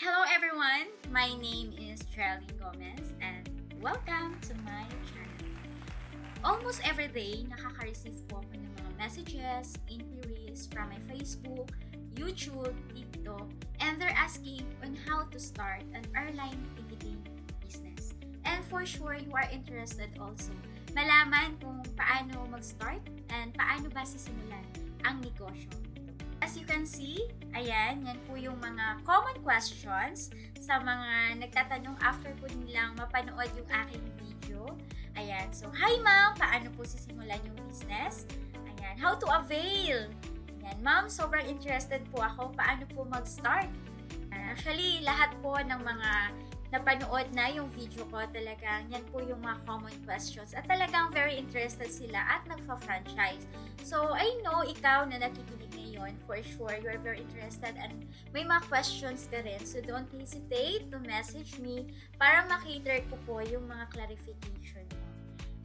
Hello everyone! My name is Geraldine Gomez and welcome to my channel. Almost every day, nakaka-receive po ako ng mga messages, inquiries from my Facebook, YouTube, TikTok, and they're asking on how to start an airline ticketing business. And for sure, you are interested also malaman kung paano mag-start and paano ba sisimulan ang negosyo. As you can see, ayan, yan po yung mga common questions sa mga nagtatanong after po nilang mapanood yung aking video. Ayan, so hi ma'am, paano po sisimulan yung business? Ayan, how to avail? Ayan, ma'am, sobrang interested po ako, paano po mag-start? Actually, lahat po ng mga napanood na yung video ko, talagang yan po yung mga common questions at talagang very interested sila at nagfa-franchise. So, I know ikaw na nakikinig ngayon, for sure, you are very interested and may mga questions ka rin. So, don't hesitate to message me para makater ko po yung mga clarification mo.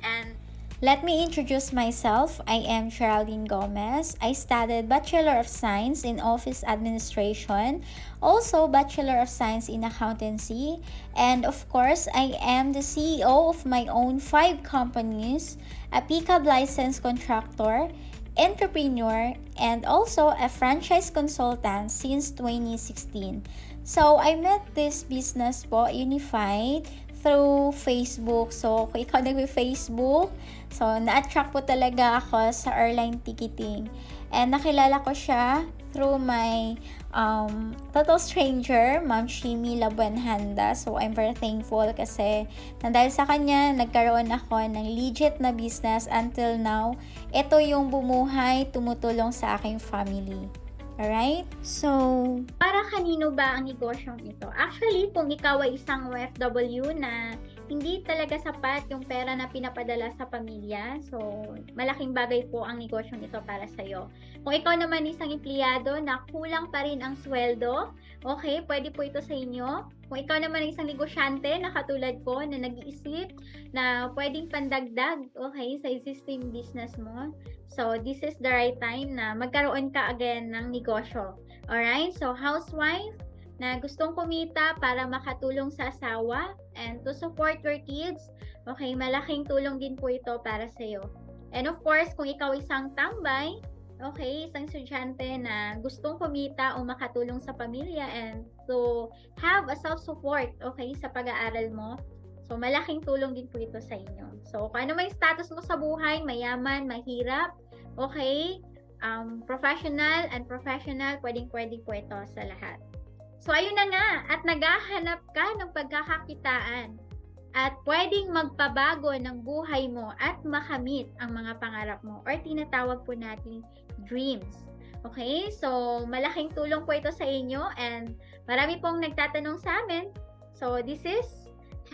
And let me introduce myself. I am Geraldine Gomez. I studied Bachelor of Science in Office Administration, also Bachelor of Science in Accountancy, and of course, I am the CEO of my own 5 companies, a PCAB licensed contractor, entrepreneur, and also a franchise consultant since 2016. So, I met this business po, Unified, through Facebook. So, kung ikaw nag-Facebook, so, na-attract po talaga ako sa airline ticketing. And nakilala ko siya through my total stranger, Ma'am Shimi Labuenhanda. So, I'm very thankful kasi dahil sa kanya, nagkaroon ako ng legit na business until now. Ito yung bumuhay, tumutulong sa aking family. Alright? So, para kanino ba ang negosyong ito? Actually, kung ikaw ay isang OFW na hindi talaga sapat yung pera na pinapadala sa pamilya, so malaking bagay po ang negosyong ito para sa'yo. Kung ikaw naman isang empleyado na kulang pa rin ang sweldo, okay, pwede po ito sa inyo. Kung ikaw naman isang negosyante na katulad ko na nag-iisip na pwedeng pandagdag, okay, sa existing business mo, so this is the right time na magkaroon ka again ng negosyo. Alright, so housewife na gustong kumita para makatulong sa asawa and to support your kids, okay, malaking tulong din po ito para sa iyo. And of course, kung ikaw isang tambay, okay, isang estudyante na gustong kumita o makatulong sa pamilya and to have a self-support, okay, sa pag-aaral mo, so malaking tulong din po ito sa inyo. So, kung ano may status mo sa buhay, mayaman, mahirap, okay, professional, unprofessional, pwedeng-pwede po ito sa lahat. So, ayun na nga, at naghahanap ka ng pagkakakitaan at pwedeng magpabago ng buhay mo at makamit ang mga pangarap mo or tinatawag po nating dreams. Okay? So, malaking tulong po ito sa inyo and marami pong nagtatanong sa amin. So, this is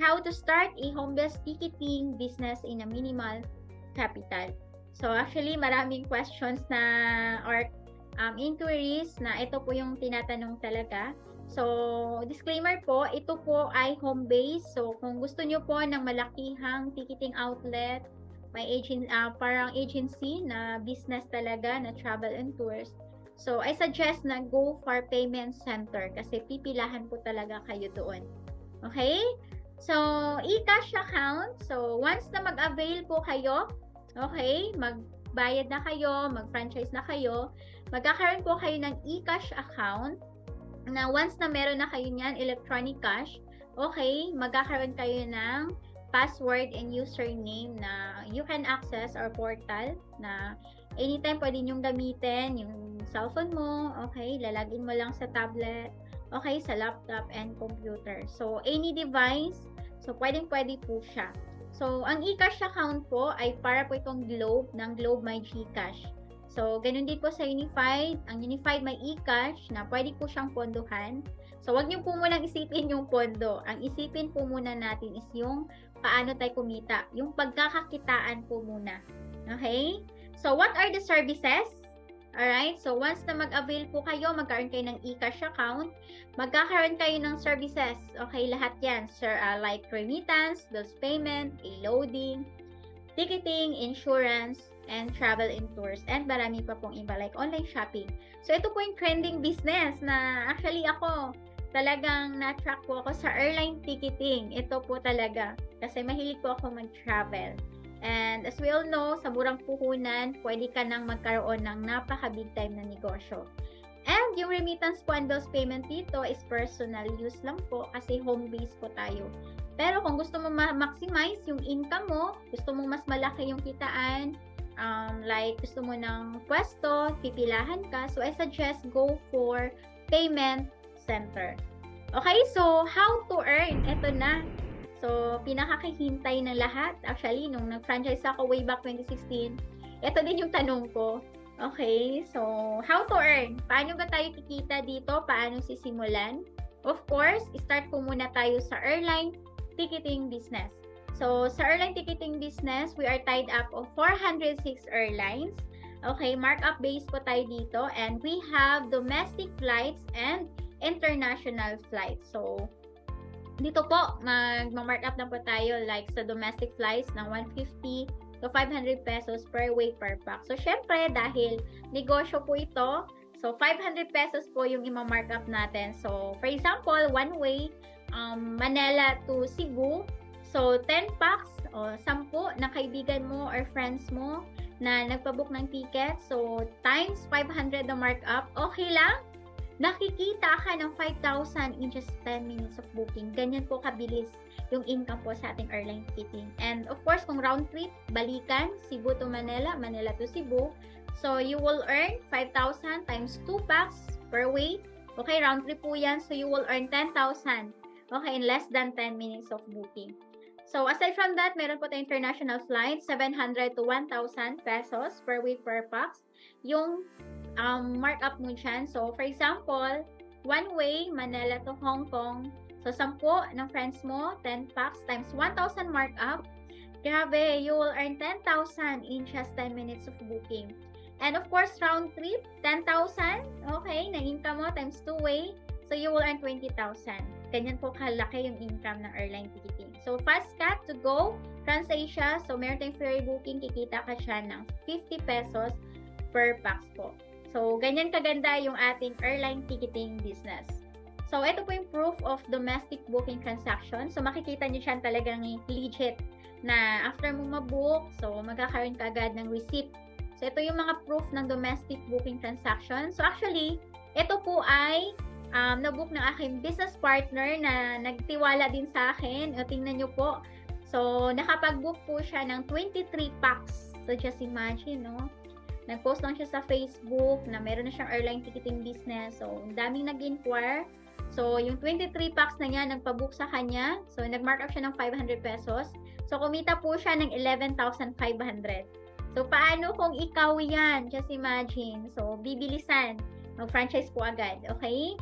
how to start a home-based ticketing business in a minimal capital. So, actually, maraming questions na or inquiries na ito po yung tinatanong talaga. So, disclaimer po, ito po ay home-based. So, kung gusto nyo po ng malakihang ticketing outlet, may parang agency na business talaga na travel and tours. So, I suggest na go for payment center kasi pipilahan po talaga kayo doon. Okay? So, e-cash account. So, once na mag-avail po kayo, okay, magbayad na kayo, mag-franchise na kayo, magkakaroon po kayo ng e-cash account na once na meron na kayo niyan, electronic cash, okay, magkakaroon kayo ng password and username na you can access our portal na anytime pwede nyong gamitin yung cellphone mo, okay, lalagin mo lang sa tablet, okay, sa laptop and computer. So, any device, so pwedeng-pwede po siya. So, ang e-cash account po ay para po itong Globe ng Globe My GCash. So, ganun din po sa Unified. Ang Unified may e-cash na pwede po siyang pondohan. So, wag niyo po munang isipin yung pondo. Ang isipin po muna natin is yung paano tayo kumita. Yung pagkakakitaan po muna. Okay? So, what are the services? Alright? So, once na mag-avail po kayo, magkaroon kayo ng e-cash account, magkakaroon kayo ng services. Okay, lahat yan. Sir, like remittance, bills payment, e-loading, ticketing, insurance, and travel and tours, and marami pa pong iba like online shopping. So, ito po yung trending business na actually ako, talagang na-attract po ako sa airline ticketing. Ito po talaga. Kasi mahilig po ako mag-travel. And as we all know, sa murang puhunan, pwede ka nang magkaroon ng napaka-big time na negosyo. And yung remittance po and bills payment dito is personal use lang po kasi home base po tayo. Pero kung gusto mo ma-maximize yung income mo, gusto mo mas malaki yung kitaan, like gusto mo ng pwesto, pipilahan ka, so I suggest go for payment center. Okay, so how to earn? Ito na. So, pinakakahintay ng lahat. Actually, nung nag-franchise ako way back 2016, ito din yung tanong ko. Okay, so how to earn? Paano ba tayo kikita dito? Paano sisimulan? Of course, start po muna tayo sa airline ticketing business. So, sa airline ticketing business, we are tied up of 406 airlines. Okay, markup base po tayo dito. And we have domestic flights and international flights. So, dito po, mag-markup na po tayo like sa domestic flights ng 150 to 500 pesos per way per pack. So, syempre, dahil negosyo po ito, so 500 pesos po yung ima-markup natin. So, for example, one way, Manila to Cebu, so 10 packs o 10 na kaibigan mo or friends mo na nagpabook ng ticket. So, times 500 na markup, okay lang? Nakikita ka ng 5,000 in just 10 minutes of booking. Ganyan po kabilis yung income po sa ating airline ticketing. And of course, kung round trip, balikan, Cebu to Manila, Manila to Cebu. So, you will earn 5,000 times 2 packs per way. Okay, round trip po yan. So, you will earn 10,000. Okay, in less than 10 minutes of booking. So, aside from that, meron po tayong international flight, 700 to 1,000 pesos per way per packs. Yung markup mo dyan. So, for example, one way, Manila to Hong Kong. So, 10 ng friends mo, 10 packs times 1,000 markup. Grabe, you will earn 10,000 in just 10 minutes of booking. And of course, round trip, 10,000. Okay, na income mo times 2 way. So, you will earn 20,000. Ganyan po kalaki yung income ng airline ticketing. So, FastCat to go, TransAsia. So, meron tayong ferry booking, kikita ka siya ng 50 pesos per packs po. So, ganyan kaganda yung ating airline ticketing business. So, ito po yung proof of domestic booking transaction. So, makikita nyo siya talagang legit na after mo mabook, so magkakaroon ka agad ng receipt. So, ito yung mga proof ng domestic booking transaction. So, actually, ito po ay nabook ng aking business partner na nagtiwala din sa akin. O, tingnan nyo po. So, nakapag-book po siya ng 23 packs. So, just imagine, no? Nag-post lang siya sa Facebook na meron na siyang airline ticketing business. So, ang daming nag-inquire. So, yung 23 packs na niya, nagpabook sa kanya. So, nag-mark up siya ng 500 pesos. So, kumita po siya ng 11,500. So, paano kung ikaw yan? Just imagine. So, bibilisan. Mag-franchise po agad. Okay?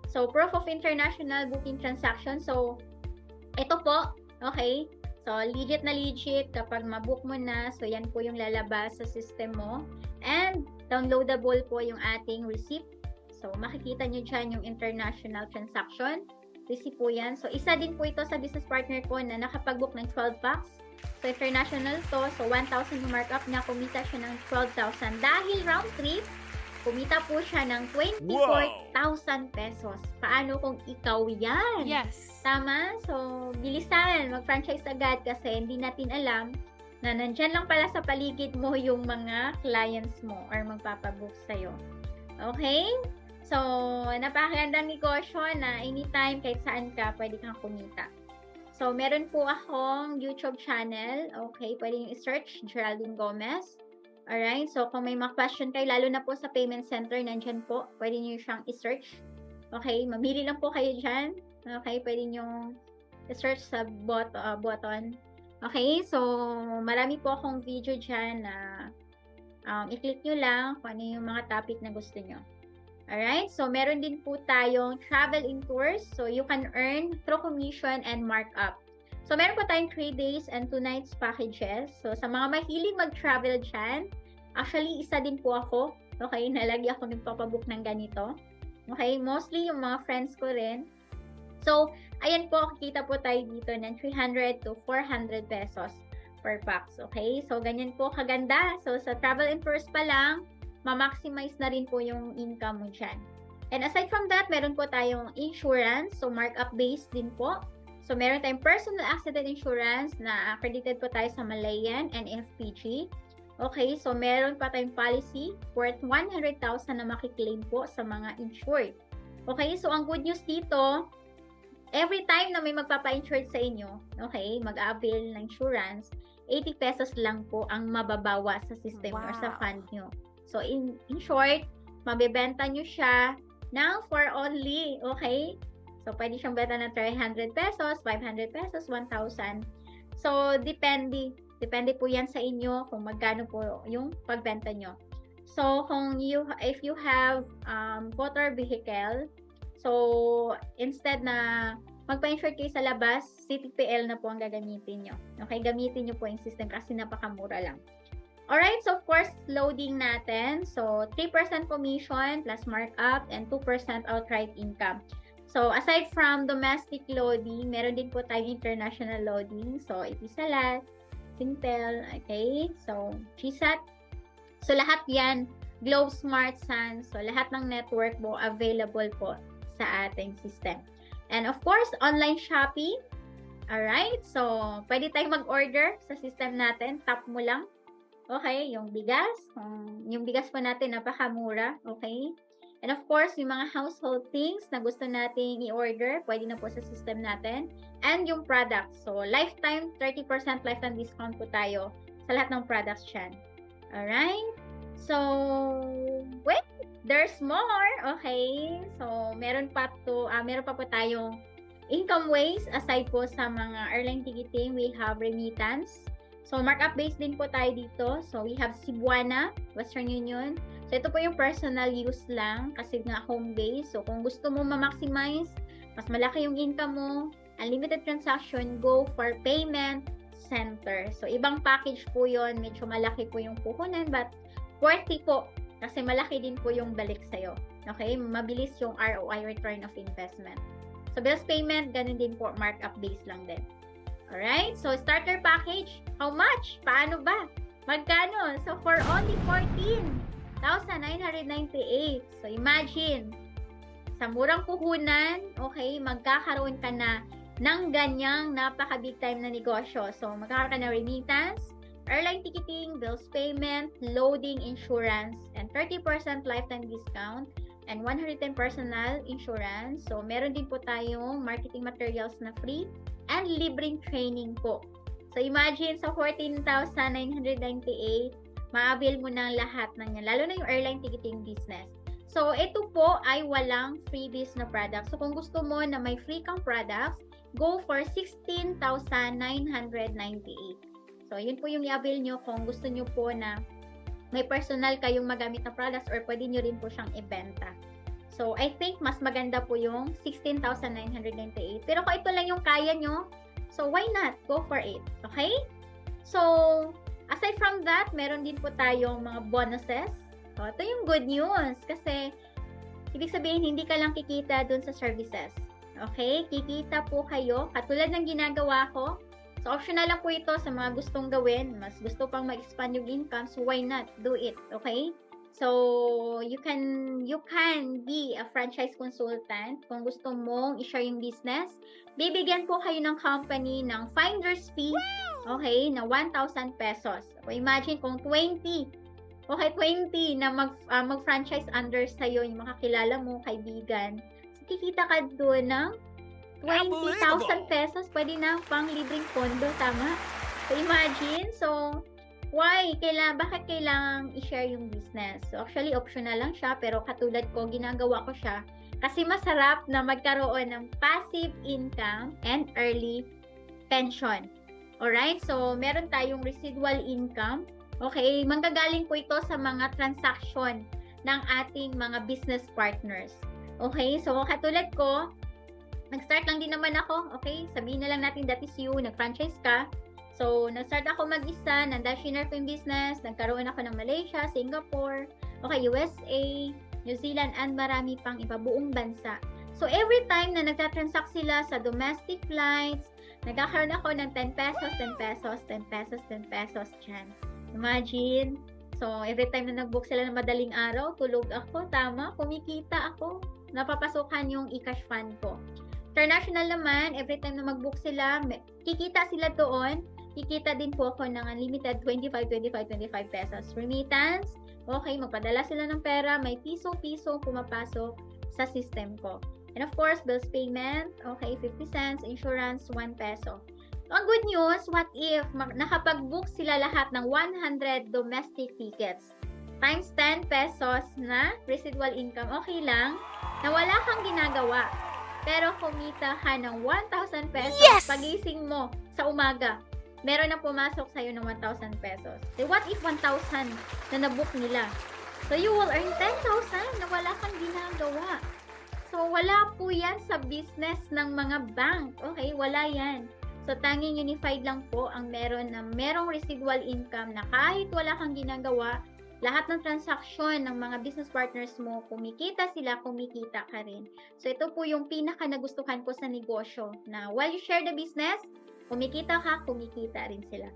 So, proof of international booking transaction. So, ito po. Okay? So, legit na legit kapag mabook mo na. So, yan po yung lalabas sa system mo. And, downloadable po yung ating receipt. So, makikita nyo dyan yung international transaction. Receipt po yan. So, isa din po ito sa business partner ko na nakapag-book ng 12 packs. So, international to. So, 1,000 yung markup niya. Kumita siya ng 12,000. Dahil round trip, kumita po siya ng 24,000 pesos. Paano kung ikaw yan? Yes. Tama? So, bilisan. Mag-franchise agad kasi hindi natin alam na nandyan lang pala sa paligid mo yung mga clients mo or magpapabook sa'yo. Okay? So, napakagandang negosyo na anytime, kahit saan ka, pwede kang kumita. So, meron po akong YouTube channel. Okay? Pwede nyo i-search, Geraldine Gomez. Alright? So, kung may mga question kayo, lalo na po sa payment center, nandyan po. Pwede nyo siyang i-search. Okay? Mamili lang po kayo dyan. Okay? Pwede nyo i-search sa button. Okay? So, marami po akong video dyan na i-click nyo lang kung ano yung mga topic na gusto nyo. Alright? So, meron din po tayong travel in tours. So, you can earn through commission and markup. So, meron po tayong 3 days and 2 nights packages. So, sa mga mahilig mag-travel dyan, actually, isa din po ako. Okay? Nalagi ako nagpapabook ng ganito. Okay? Mostly yung mga friends ko rin. So, ayan po, kita po tayo dito ng 300 to 400 pesos per packs. Okay? So, ganyan po kaganda. So, sa travel and tours pa lang, ma-maximize na rin po yung income mo dyan. And aside from that, meron po tayong insurance. So, markup based din po. So, meron tayong personal accident insurance na accredited po tayo sa Malayan and FPG. Okay, so meron pa tayong policy worth 100,000 na makiklaim po sa mga insured. Okay, so ang good news dito, every time na may magpapa-insured sa inyo, okay, mag-avail ng insurance, 80 pesos lang po ang mababawa sa system or sa fund nyo. So, in short, mabibenta nyo siya now for only, okay? So, pwede siyang benta ng 300 pesos, 500 pesos, 1,000. So, depende po yan sa inyo kung magkano po yung pagbenta nyo. So, if you have motor vehicle, so, instead na magpa-insure kayo sa labas, CTPL na po ang gagamitin nyo. Okay, gamitin nyo po yung system kasi napakamura lang. Alright, so of course, loading natin. So, 3% commission plus markup and 2% outright income. So, aside from domestic loading, meron din po tayong international loading. So, Etisalat, Sintel, okay? So, GSAT. So, lahat yan, Globe Smart Sun. So, lahat ng network po available po sa ating system. And of course, online shopping. Alright, so, pwede tayong mag-order sa system natin. Tap mo lang. Okay, yung bigas. Yung bigas po natin, napakamura. Okay? And of course, yung mga household things na gusto nating i-order, pwede na po sa system natin. And yung products. So, lifetime, 30% lifetime discount po tayo sa lahat ng products dyan. Alright? So, wait, there's more. Okay? So, meron pa po tayong income ways. Aside po sa mga airline ticketing, we have remittance. So, markup based din po tayo dito. So, we have Cebuana, Western Union. So, ito po yung personal use lang kasi nga home base. So, kung gusto mo ma-maximize, mas malaki yung income mo, unlimited transaction, go for payment center. So, ibang package po yon. Medyo malaki po yung puhunan but worthy po kasi malaki din po yung balik sa'yo. Okay? Mabilis yung ROI, return of investment. So, bills payment, ganun din po, markup base lang din. Alright? So, starter package, how much? Paano ba? Magkano? So, for only 14,998. So, imagine, sa murang puhunan, okay, magkakaroon ka na ng ganyang napaka-big time na negosyo. So, magkakaroon ka na remittance, airline ticketing, bills payment, loading insurance, and 30% lifetime discount, and 110 personal insurance. So, meron din po tayong marketing materials na free, and libreng training po. So, imagine sa 14,998, ma-avail mo na lahat ng yan, lalo na yung airline ticketing business. So, ito po ay walang freebies na products. So, kung gusto mo na may free kang products, go for 16,998. So, yun po yung i-avail nyo kung gusto nyo po na may personal kayong magamit na products or pwede nyo rin po siyang ibenta. So, I think mas maganda po yung 16,998. Pero kung ito lang yung kaya nyo, so why not? Go for it. Okay? So, aside from that, meron din po tayong mga bonuses. So, ito yung good news. Kasi, ibig sabihin, hindi ka lang kikita dun sa services. Okay? Kikita po kayo. Katulad ng ginagawa ko. So, optional lang po ito sa mga gustong gawin. Mas gusto pang ma-expand yung income. So, why not? Do it. Okay? So, you can be a franchise consultant kung gusto mong i-share yung business. Bibigyan po kayo ng company ng finder's fee, okay, na 1,000 pesos. So, imagine kung 20 na mag-franchise under sa'yo, yung makakilala mo, kaibigan. So, kikita ka doon ng 20,000 pesos. Pwede na pang libreng pondo, tama? So, imagine, bakit kailangang i-share yung business? So, actually, optional lang siya, pero katulad ko, ginagawa ko siya kasi masarap na magkaroon ng passive income and early pension. Alright? So, meron tayong residual income. Okay? Manggagaling po ito sa mga transaction ng ating mga business partners. Okay? So, katulad ko, nag-start lang din naman ako. Okay? Sabihin na lang natin that is you, nag-franchise ka. So, nag-start ako mag-isa, nanda-share ko yung business, nagkaroon ako ng Malaysia, Singapore, okay, USA, New Zealand, and marami pang iba, buong bansa. So, every time na nagtatransact sila sa domestic flights, nagkakaroon ako ng 10 pesos, 10 pesos, 10 pesos, 10 pesos dyan. Imagine. So, every time na nag-book sila ng madaling araw, tulog ako, tama, kumikita ako. Napapasukan yung e-cash fund ko. International naman, every time na mag-book sila, kikita sila doon. Kikita din po ako ng unlimited 25 pesos. Remittance, okay, magpadala sila ng pera, may piso-piso pumapasok sa system ko. And of course, bills payment, okay, 50 cents, insurance, 1 peso. Ang good news, what if nakapag-book sila lahat ng 100 domestic tickets times 10 pesos na residual income, okay lang, na wala kang ginagawa. Pero kumita ka ng 1,000 pesos pagising mo sa umaga. Meron na pumasok sa'yo ng 1,000 pesos. So, what if 1,000 na nabook nila? So, you will earn 10,000 na wala kang ginagawa. So, wala po yan sa business ng mga bank. Okay, wala yan. So, tanging unified lang po ang meron na merong residual income na kahit wala kang ginagawa, lahat ng transaksyon ng mga business partners mo, kumikita sila, kumikita ka rin. So, ito po yung pinaka nagustuhan ko sa negosyo na while you share the business, kumikita ka, kumikita rin sila.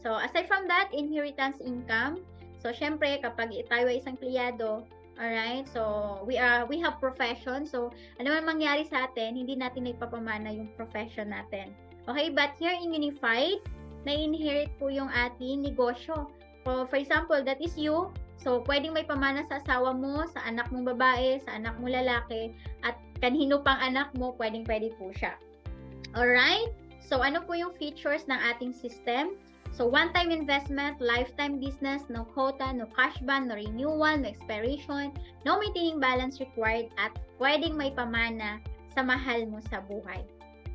So, aside from that, inheritance income. So, syempre, kapag tayo ay isang kliyado, alright, so we have profession. So, ano man mangyari sa atin, hindi natin ipapamana yung profession natin. Okay, but here in Unified, na-inherit po yung ating negosyo. So, for example, that is you. So, pwedeng may pamana sa asawa mo, sa anak mong babae, sa anak mong lalaki, at kanino pang anak mo, pwedeng-pwede po siya. Alright? So, ano po yung features ng ating system? So, one-time investment, lifetime business, no quota, no cash ban, no renewal, no expiration, no maintaining balance required, at pwedeng may pamana sa mahal mo sa buhay.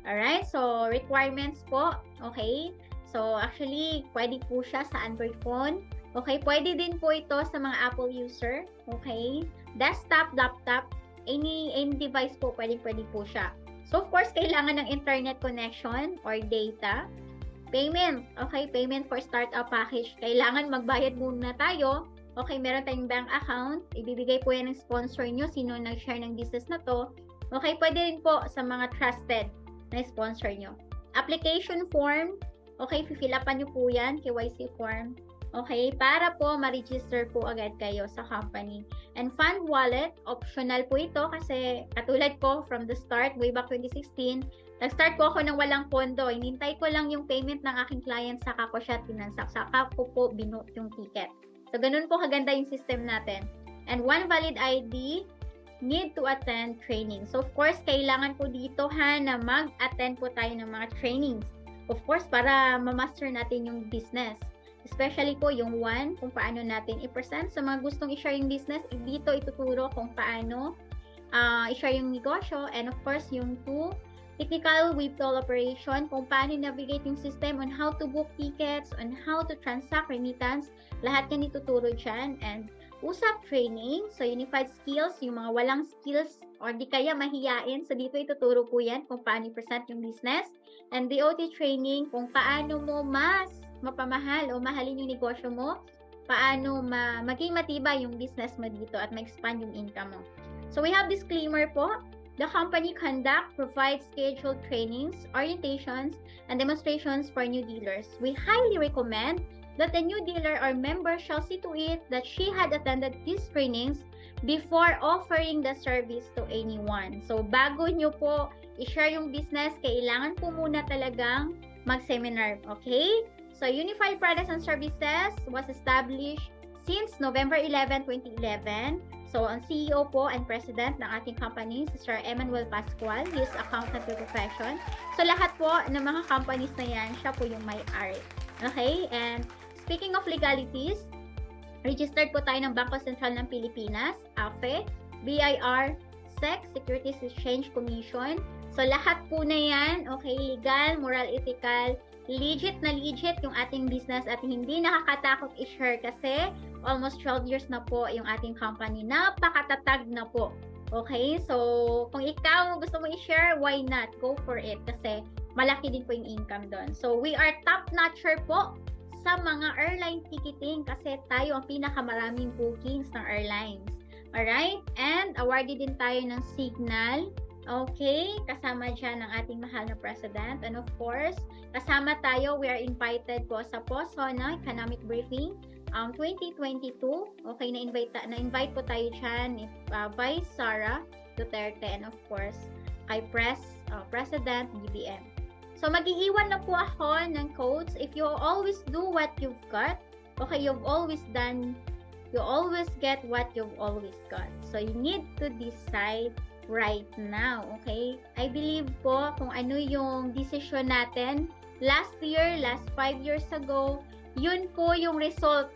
Alright? So, requirements po, okay? So, actually, pwede po siya sa Android phone. Okay? Pwede din po ito sa mga Apple user. Okay? Desktop, laptop, any device po, pwede po siya. So, of course, kailangan ng internet connection or data. Payment. Okay? Payment for startup package. Kailangan magbayad muna tayo. Okay? Meron tayong bank account. Ibibigay po yan ng sponsor nyo. Sino nag-share ng business na to. Okay? Pwede rin po sa mga trusted na sponsor nyo. Application form. Okay, fill upan nyo po yan, KYC form. Okay, para po ma-register po agad kayo sa company. And fund wallet, optional po ito kasi katulad ko from the start, way back 2016, nag-start po ako ng walang pondo. Inintay ko lang yung payment ng aking client, saka ko siya tinansak, saka ko po binook yung ticket. So, ganun po kaganda yung system natin. And one valid ID, need to attend training. So, of course, kailangan po dito na mag-attend po tayo ng mga trainings. Of course, para ma-master natin yung business. Especially po yung 1, kung paano natin i-present. Sa mga gustong i-share yung business, dito ituturo kung paano i-share yung negosyo. And of course, yung 2, technical webtool operation, kung paano navigate yung system, on how to book tickets, on how to transact remittance. Lahat yan ituturo dyan. And usap training, so unified skills, yung mga walang skills or di kaya mahiyain, so dito ituturo po yan kung paano i-present yung business. And DOT training, kung paano mo mas mapamahal o mahalin yung negosyo mo, paano maging matibay yung business mo dito at ma-expand yung income mo. So we have disclaimer po, the company provides scheduled trainings, orientations, and demonstrations for new dealers. We highly recommend that the new dealer or member shall see to it that she had attended these trainings before offering the service to anyone. So, bago nyo po i-share yung business, kailangan po muna talagang mag-seminar. Okay? So, Unified Products and Services was established since November 11, 2011. So, ang CEO po and President ng ating company, si Sir Emmanuel Pascual. He is accountant by profession. So, lahat po ng mga companies na yan, siya po yung may-ari. Okay? And speaking of legalities, registered po tayo ng Bangko Sentral ng Pilipinas, AFE, BIR, SEC, Securities Exchange Commission. So, lahat po na yan, okay, legal, moral, ethical, legit na legit yung ating business at hindi nakakatakot i-share kasi almost 12 years na po yung ating company. Napakatatag na po. Okay? So, kung ikaw gusto mo i-share, why not? Go for it kasi malaki din po yung income doon. So, we are top-notcher po sa mga airline ticketing kasi tayo ang pinakamaraming bookings ng airlines. Alright? And awarded din tayo ng Signal. Okay? Kasama dyan ang ating mahal na President. And of course, kasama tayo, we are invited po sa POSO na economic briefing. 2022. Okay, na-invite po tayo dyan by Sara Duterte and of course kay President BBM. So mag-iiwan na po ako ng quotes. If you always do what you've got, okay, you always get what you've always got. So you need to decide right now, okay? I believe po kung ano yung decision natin last 5 years ago, yun po yung result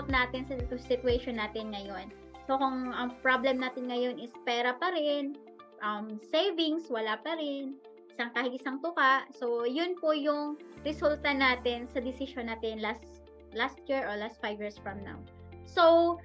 natin sa situation natin ngayon. So kung ang problem natin ngayon is pera pa rin, savings wala pa rin, kahit isang tuka, so yun po yung resulta natin sa decision natin last year or last 5 years from now. So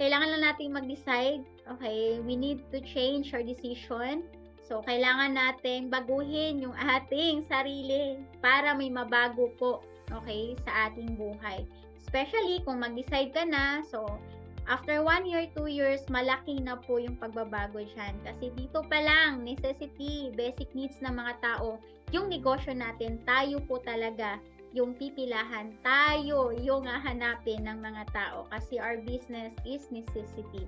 kailangan lang natin mag-decide. Okay, we need to change our decision. So, kailangan natin baguhin yung ating sarili para may mabago po, okay, sa ating buhay. Especially kung mag-decide ka na, so, after 1 year, 2 years, malaki na po yung pagbabago dyan. Kasi dito pa lang, necessity, basic needs ng mga tao, yung negosyo natin, tayo po talaga yung pipilahan, tayo yung hahanapin ng mga tao kasi our business is necessity.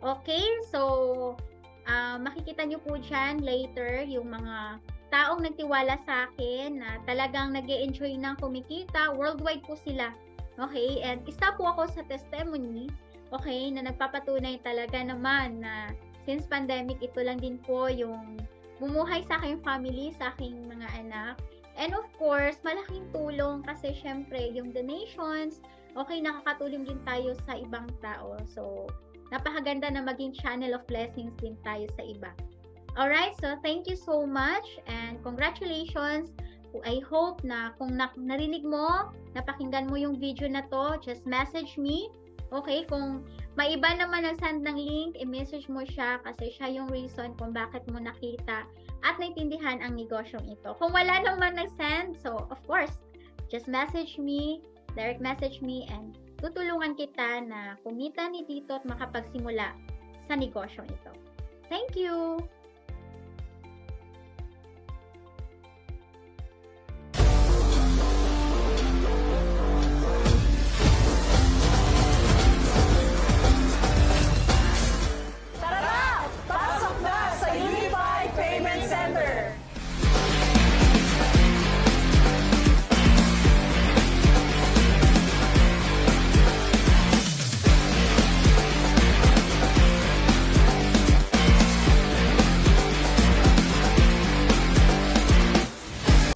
Okay, so makikita nyo po dyan later yung mga taong nagtiwala sa akin na talagang nag-e-enjoy ng kumikita, worldwide po sila. Okay, and isa po ako sa testimony, okay, na nagpapatunay talaga naman na since pandemic, ito lang din po yung bumuhay sa aking family, sa aking mga anak. And of course, malaking tulong kasi syempre yung donations, okay, nakakatulong din tayo sa ibang tao. So, napakaganda na maging channel of blessings din tayo sa iba. Alright, so thank you so much and congratulations. I hope na kung narinig mo, napakinggan mo yung video na to, just message me. Okay, kung may iba naman nag-send ng link, i-message mo siya kasi siya yung reason kung bakit mo nakita at naintindihan ang negosyong ito. Kung wala naman nag-send, so of course, just message me, direct message me, and tutulungan kita na kumita ni dito at makapagsimula sa negosyong ito. Thank you!